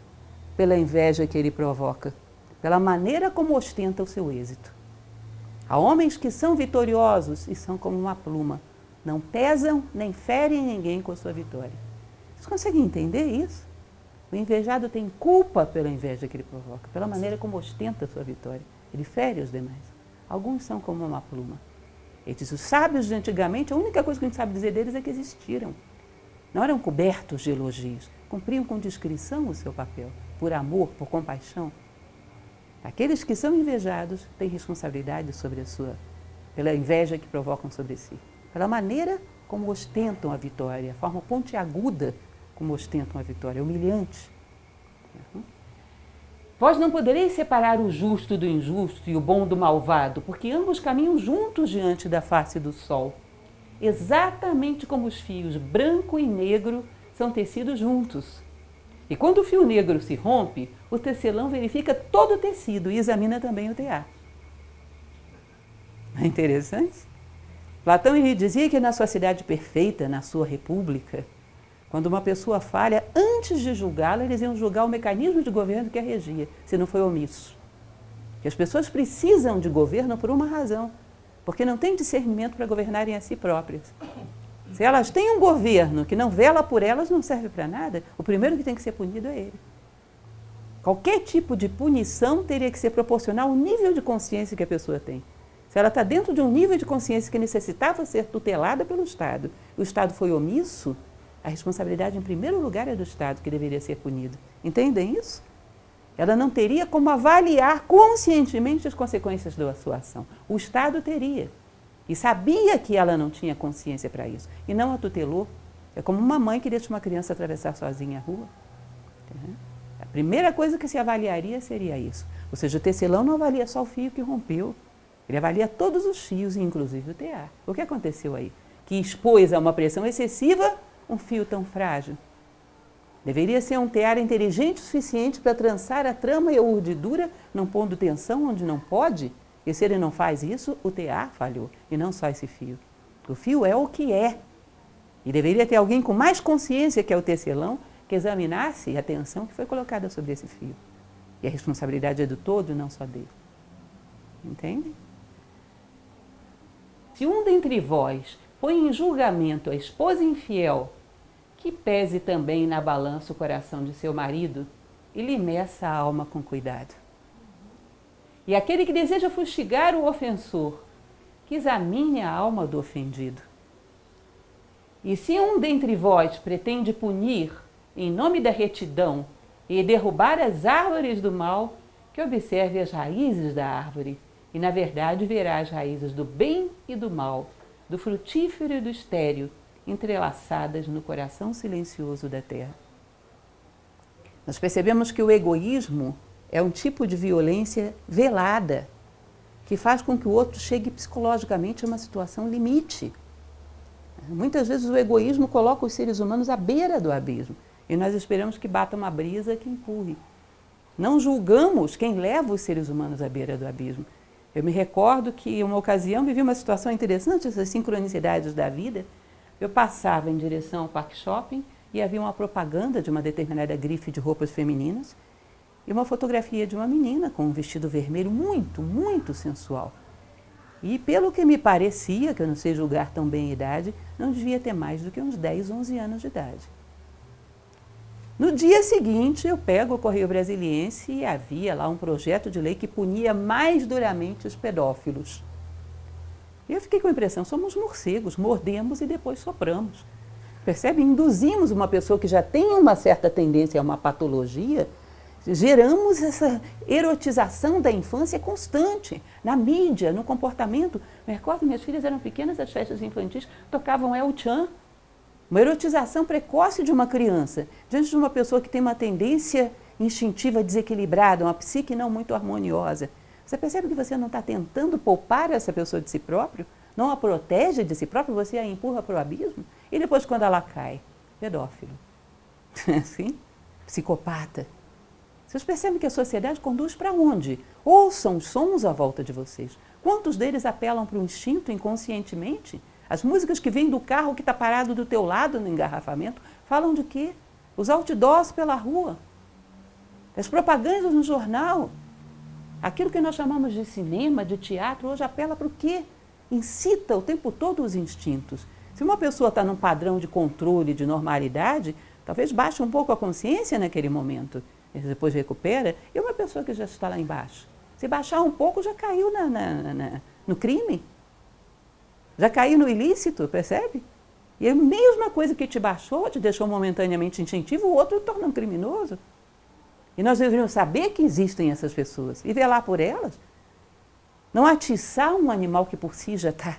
pela inveja que ele provoca, pela maneira como ostenta o seu êxito. Há homens que são vitoriosos e são como uma pluma, não pesam nem ferem ninguém com a sua vitória. Vocês conseguem entender isso? O invejado tem culpa pela inveja que ele provoca, pela maneira como ostenta a sua vitória. Ele fere os demais. Alguns são como uma pluma. Ele diz, os sábios de antigamente, a única coisa que a gente sabe dizer deles é que existiram. Não eram cobertos de elogios, cumpriam com discrição o seu papel, por amor, por compaixão. Aqueles que são invejados têm responsabilidade sobre pela inveja que provocam sobre si, pela maneira como ostentam a vitória, a forma pontiaguda como ostentam a vitória, humilhante. Vós não podereis separar o justo do injusto e o bom do malvado, porque ambos caminham juntos diante da face do sol. Exatamente como os fios branco e negro são tecidos juntos. E quando o fio negro se rompe, o tecelão verifica todo o tecido e examina também o tear. É interessante? Platão ele dizia que na sociedade perfeita, na sua república, quando uma pessoa falha, antes de julgá-la, eles iam julgar o mecanismo de governo que a regia, se não foi omisso. E as pessoas precisam de governo por uma razão, porque não têm discernimento para governarem a si próprias. Se elas têm um governo que não vela por elas, não serve para nada, o primeiro que tem que ser punido é ele. Qualquer tipo de punição teria que ser proporcional ao nível de consciência que a pessoa tem. Se ela está dentro de um nível de consciência que necessitava ser tutelada pelo Estado, o Estado foi omisso, a responsabilidade, em primeiro lugar, é do Estado, que deveria ser punido. Entendem isso? Ela não teria como avaliar conscientemente as consequências da sua ação. O Estado teria. E sabia que ela não tinha consciência para isso. E não a tutelou. É como uma mãe que deixa uma criança atravessar sozinha a rua. A primeira coisa que se avaliaria seria isso. Ou seja, o tecelão não avalia só o fio que rompeu. Ele avalia todos os fios, inclusive o tear. O que aconteceu aí? Que expôs a uma pressão excessiva um fio tão frágil. Deveria ser um tear inteligente o suficiente para trançar a trama e a urdidura, não pondo tensão onde não pode. E se ele não faz isso, o tear falhou, e não só esse fio. O fio é o que é. E deveria ter alguém com mais consciência, que é o tecelão, que examinasse a tensão que foi colocada sobre esse fio. E a responsabilidade é do todo, não só dele. Entende? Se um dentre vós põe em julgamento a esposa infiel, que pese também na balança o coração de seu marido e lhe meça a alma com cuidado. E aquele que deseja fustigar o ofensor, que examine a alma do ofendido. E se um dentre vós pretende punir, em nome da retidão, e derrubar as árvores do mal, que observe as raízes da árvore, e na verdade verá as raízes do bem e do mal, do frutífero e do estéril, entrelaçadas no coração silencioso da terra. Nós percebemos que o egoísmo é um tipo de violência velada, que faz com que o outro chegue psicologicamente a uma situação limite. Muitas vezes o egoísmo coloca os seres humanos à beira do abismo, e nós esperamos que bata uma brisa que empurre. Não julgamos quem leva os seres humanos à beira do abismo. Eu me recordo que, em uma ocasião, vivi uma situação interessante, essas sincronicidades da vida. Eu passava em direção ao Parque Shopping e havia uma propaganda de uma determinada grife de roupas femininas e uma fotografia de uma menina com um vestido vermelho muito, muito sensual. E pelo que me parecia, que eu não sei julgar tão bem a idade, não devia ter mais do que uns 10, 11 anos de idade. No dia seguinte, eu pego o Correio Brasiliense e havia lá um projeto de lei que punia mais duramente os pedófilos. E eu fiquei com a impressão, somos morcegos, mordemos e depois sopramos. Percebe? Induzimos uma pessoa que já tem uma certa tendência a uma patologia, geramos essa erotização da infância constante, na mídia, no comportamento. Me recordo, minhas filhas eram pequenas, as festas infantis tocavam El Chan. Uma erotização precoce de uma criança, diante de uma pessoa que tem uma tendência instintiva desequilibrada, uma psique não muito harmoniosa. Você percebe que você não está tentando poupar essa pessoa de si próprio? Não a protege de si próprio, você a empurra para o abismo? E depois, quando ela cai, pedófilo. Sim? Psicopata. Vocês percebem que a sociedade conduz para onde? Ouçam os sons à volta de vocês. Quantos deles apelam para o instinto inconscientemente? As músicas que vêm do carro que está parado do teu lado no engarrafamento falam de quê? Os outdoors pela rua. As propagandas no jornal. Aquilo que nós chamamos de cinema, de teatro, hoje apela para o quê? Incita o tempo todo os instintos. Se uma pessoa está num padrão de controle, de normalidade, talvez baixe um pouco a consciência naquele momento. Depois recupera. E uma pessoa que já está lá embaixo? Se baixar um pouco, já caiu no crime. Já caiu no ilícito, percebe? E a mesma coisa que te baixou, te deixou momentaneamente instintivo, o outro torna um criminoso. E nós deveríamos saber que existem essas pessoas e velar por elas. Não atiçar um animal que por si já está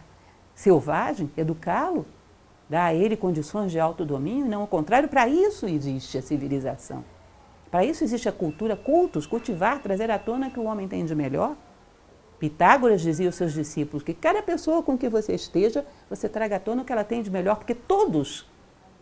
selvagem, educá-lo, dar a ele condições de autodomínio, não ao contrário, para isso existe a civilização. Para isso existe a cultura, cultos, cultivar, trazer à tona o que o homem tem de melhor. Pitágoras dizia aos seus discípulos que cada pessoa com que você esteja, você traga à tona o que ela tem de melhor, porque todos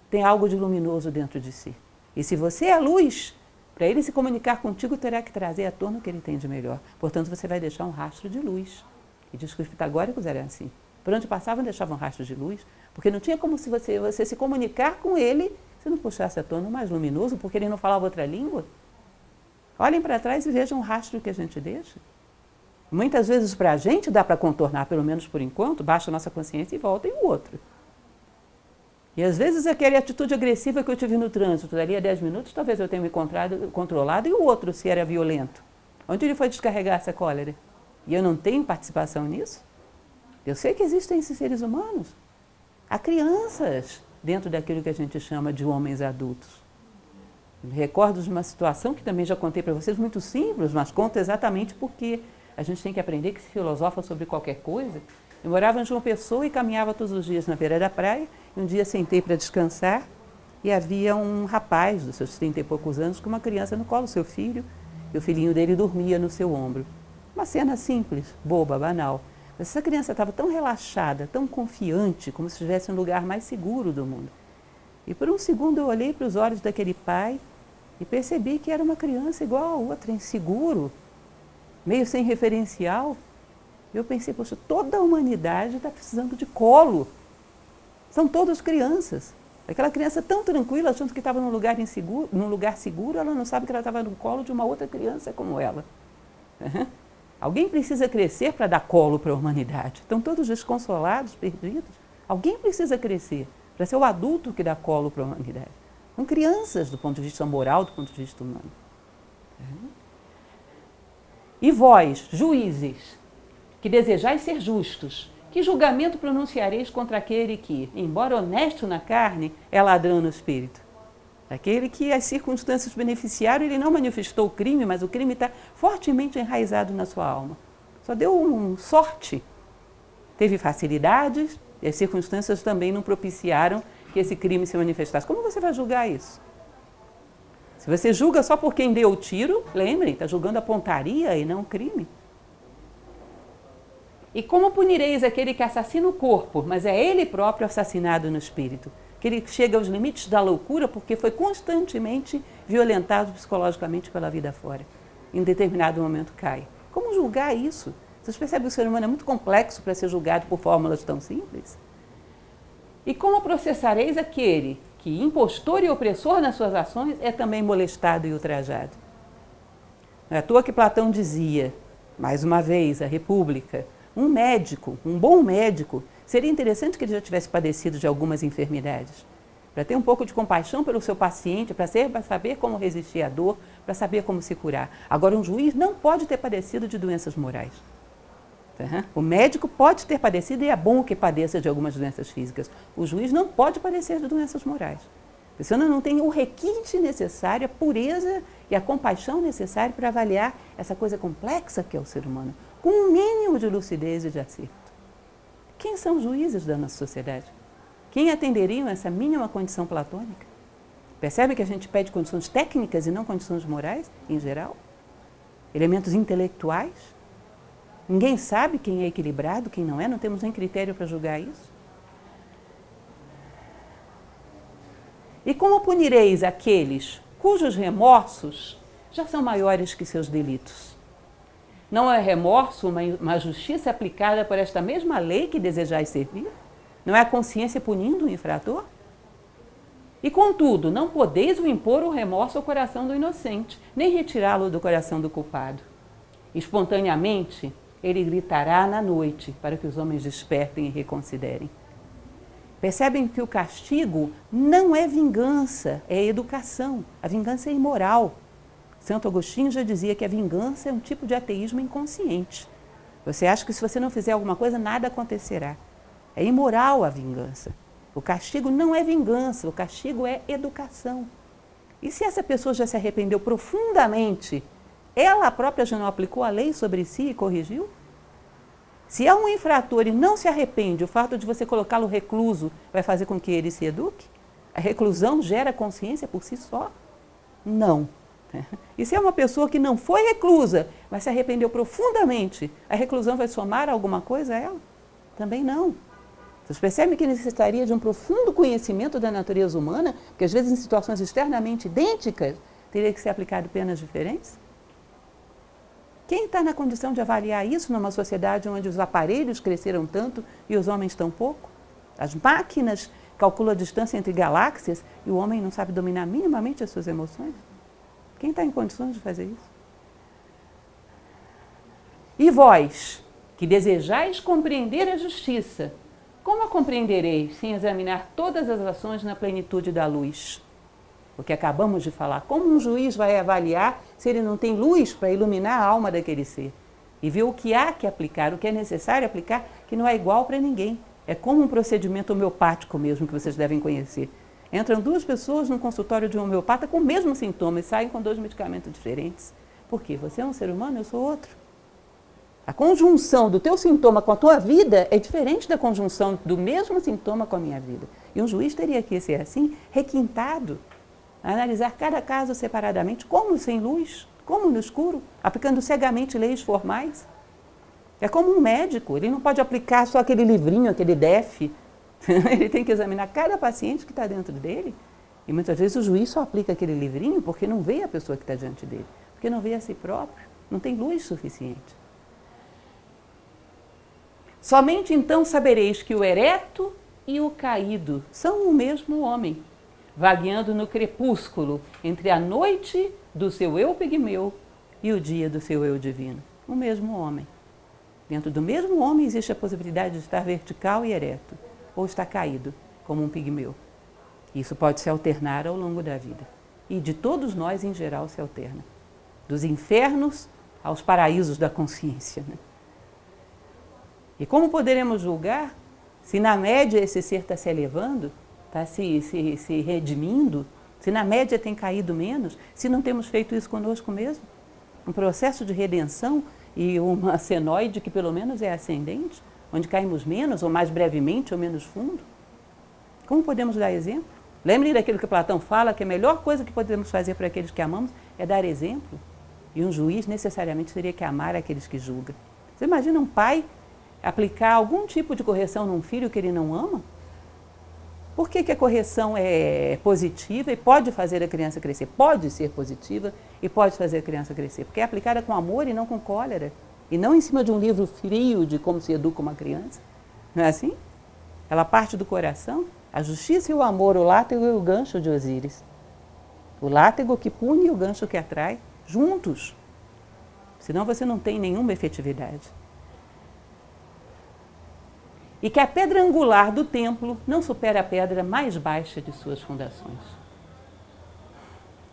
têm algo de luminoso dentro de si. E se você é a luz, para ele se comunicar contigo, terá que trazer à tona o que ele tem de melhor. Portanto, você vai deixar um rastro de luz. E diz que os pitagóricos eram assim. Por onde passavam, deixavam rastros de luz, porque não tinha como se você se comunicar com ele se não puxasse à tona o mais luminoso, porque ele não falava outra língua. Olhem para trás e vejam o rastro que a gente deixa. Muitas vezes para a gente dá para contornar, pelo menos por enquanto, baixa a nossa consciência e volta em outro. E às vezes aquela atitude agressiva que eu tive no trânsito, dali a 10 minutos, talvez eu tenha me controlado, e o outro, se era violento. Onde ele foi descarregar essa cólera? E eu não tenho participação nisso? Eu sei que existem esses seres humanos. Há crianças dentro daquilo que a gente chama de homens adultos. Eu me recordo de uma situação que também já contei para vocês, muito simples, mas conto exatamente porque a gente tem que aprender que se filosofa sobre qualquer coisa. Eu morava em João Pessoa e caminhava todos os dias na beira da praia. E um dia sentei para descansar e havia um rapaz dos seus 30 e poucos anos com uma criança no colo, seu filho, e o filhinho dele dormia no seu ombro. Uma cena simples, boba, banal. Mas essa criança estava tão relaxada, tão confiante, como se estivesse no lugar mais seguro do mundo. E por um segundo eu olhei para os olhos daquele pai e percebi que era uma criança igual a outra, inseguro, meio sem referencial. Eu pensei, poxa, toda a humanidade está precisando de colo. São todas crianças. Aquela criança tão tranquila, achando que estava num lugar seguro, ela não sabe que ela estava no colo de uma outra criança como ela. Alguém precisa crescer para dar colo para a humanidade. Estão todos desconsolados, perdidos. Alguém precisa crescer para ser o adulto que dá colo para a humanidade. São crianças do ponto de vista moral, do ponto de vista humano. E vós, juízes, que desejais ser justos, que julgamento pronunciareis contra aquele que, embora honesto na carne, é ladrão no espírito? Aquele que as circunstâncias beneficiaram, ele não manifestou o crime, mas o crime está fortemente enraizado na sua alma. Só deu sorte. Teve facilidades e as circunstâncias também não propiciaram que esse crime se manifestasse. Como você vai julgar isso? Se você julga só por quem deu o tiro, lembrem, está julgando a pontaria e não o crime. E como punireis aquele que assassina o corpo, mas é ele próprio assassinado no espírito? Que ele chega aos limites da loucura porque foi constantemente violentado psicologicamente pela vida fora. Em determinado momento cai. Como julgar isso? Vocês percebem que o ser humano é muito complexo para ser julgado por fórmulas tão simples? E como processareis aquele que, impostor e opressor nas suas ações, é também molestado e ultrajado? Não é à toa que Platão dizia, mais uma vez, a República, um médico, um bom médico, seria interessante que ele já tivesse padecido de algumas enfermidades, para ter um pouco de compaixão pelo seu paciente, para saber como resistir à dor, para saber como se curar. Agora, um juiz não pode ter padecido de doenças morais. O médico pode ter padecido, e é bom que padeça de algumas doenças físicas. O juiz não pode padecer de doenças morais. A pessoa não tem o requinte necessário, a pureza e a compaixão necessária para avaliar essa coisa complexa que é o ser humano, com um mínimo de lucidez e de acerto. Quem são os juízes da nossa sociedade? Quem atenderiam essa mínima condição platônica? Percebe que a gente pede condições técnicas e não condições morais, em geral? Elementos intelectuais? Ninguém sabe quem é equilibrado, quem não é, não temos nem critério para julgar isso. E como punireis aqueles cujos remorsos já são maiores que seus delitos? Não é remorso uma justiça aplicada por esta mesma lei que desejais servir? Não é a consciência punindo o infrator? E contudo, não podeis impor o remorso ao coração do inocente, nem retirá-lo do coração do culpado. Espontaneamente, ele gritará na noite para que os homens despertem e reconsiderem. Percebem que o castigo não é vingança, é educação. A vingança é imoral. Santo Agostinho já dizia que a vingança é um tipo de ateísmo inconsciente. Você acha que se você não fizer alguma coisa, nada acontecerá. É imoral a vingança. O castigo não é vingança, o castigo é educação. E se essa pessoa já se arrependeu profundamente, ela própria já não aplicou a lei sobre si e corrigiu? Se é um infrator e não se arrepende, o fato de você colocá-lo recluso vai fazer com que ele se eduque? A reclusão gera consciência por si só? Não. E se é uma pessoa que não foi reclusa, mas se arrependeu profundamente, a reclusão vai somar alguma coisa a ela? Também não. Vocês percebem que necessitaria de um profundo conhecimento da natureza humana, porque às vezes em situações externamente idênticas, teria que ser aplicado penas diferentes? Quem está na condição de avaliar isso numa sociedade onde os aparelhos cresceram tanto e os homens tão pouco? As máquinas calculam a distância entre galáxias e o homem não sabe dominar minimamente as suas emoções? Quem está em condições de fazer isso? E vós, que desejais compreender a justiça, como a compreendereis sem examinar todas as ações na plenitude da luz? O que acabamos de falar, como um juiz vai avaliar se ele não tem luz para iluminar a alma daquele ser? E ver o que há que aplicar, o que é necessário aplicar, que não é igual para ninguém. É como um procedimento homeopático mesmo, que vocês devem conhecer. Entram duas pessoas num consultório de um homeopata com o mesmo sintoma e saem com 2 medicamentos diferentes. Por quê? Você é um ser humano, eu sou outro. A conjunção do teu sintoma com a tua vida é diferente da conjunção do mesmo sintoma com a minha vida. E um juiz teria que ser assim, requintado, analisar cada caso separadamente, como sem luz, como no escuro, aplicando cegamente leis formais. É como um médico, ele não pode aplicar só aquele livrinho, aquele DEF. Ele tem que examinar cada paciente que está dentro dele. E muitas vezes o juiz só aplica aquele livrinho porque não vê a pessoa que está diante dele, porque não vê a si próprio, não tem luz suficiente. Somente então sabereis que o ereto e o caído são o mesmo homem, vagueando no crepúsculo entre a noite do seu eu pigmeu e o dia do seu eu divino. O mesmo homem. Dentro do mesmo homem existe a possibilidade de estar vertical e ereto, ou estar caído, como um pigmeu. Isso pode se alternar ao longo da vida. E de todos nós, em geral, se alterna. Dos infernos aos paraísos da consciência, né? E como poderemos julgar se na média esse ser está se elevando, está se redimindo, se na média tem caído menos, se não temos feito isso conosco mesmo? Um processo de redenção e uma senoide que pelo menos é ascendente, onde caímos menos, ou mais brevemente, ou menos fundo? Como podemos dar exemplo? Lembrem daquilo que Platão fala, que a melhor coisa que podemos fazer para aqueles que amamos é dar exemplo. E um juiz necessariamente teria que amar aqueles que julga. Você imagina um pai aplicar algum tipo de correção num filho que ele não ama? Por que a correção é positiva e pode fazer a criança crescer? Pode ser positiva e pode fazer a criança crescer, porque é aplicada com amor e não com cólera. E não em cima de um livro frio de como se educa uma criança. Não é assim? Ela parte do coração. A justiça e o amor, o látego e o gancho de Osíris. O látego que pune e o gancho que atrai, juntos. Senão você não tem nenhuma efetividade. E que a pedra angular do templo não supera a pedra mais baixa de suas fundações.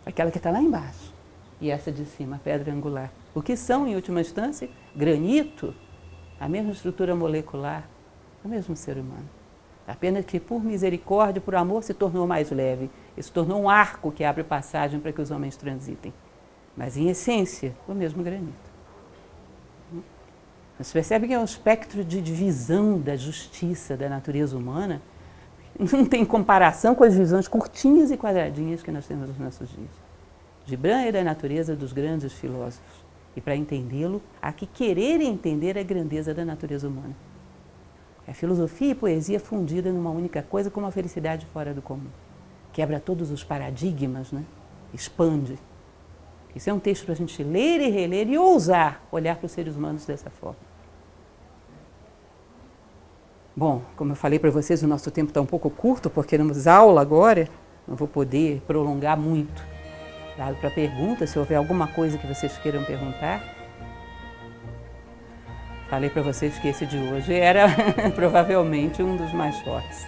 Aquela que está lá embaixo. E essa de cima, a pedra angular. O que são, em última instância? Granito, a mesma estrutura molecular, o mesmo ser humano. Apenas que, por misericórdia, por amor, se tornou mais leve. E se tornou um arco que abre passagem para que os homens transitem. Mas, em essência, o mesmo granito. Você percebe que é um espectro de divisão da justiça da natureza humana. Não tem comparação com as visões curtinhas e quadradinhas que nós temos nos nossos dias. Gibran é da natureza dos grandes filósofos. E para entendê-lo, há que querer entender a grandeza da natureza humana. É filosofia e poesia fundida numa única coisa, como a felicidade fora do comum. Quebra todos os paradigmas, né? Expande. Isso é um texto para a gente ler e reler e ousar olhar para os seres humanos dessa forma. Bom, como eu falei para vocês, o nosso tempo está um pouco curto, porque temos aula agora, não vou poder prolongar muito. Dado para perguntas, se houver alguma coisa que vocês queiram perguntar. Falei para vocês que esse de hoje era provavelmente um dos mais fortes.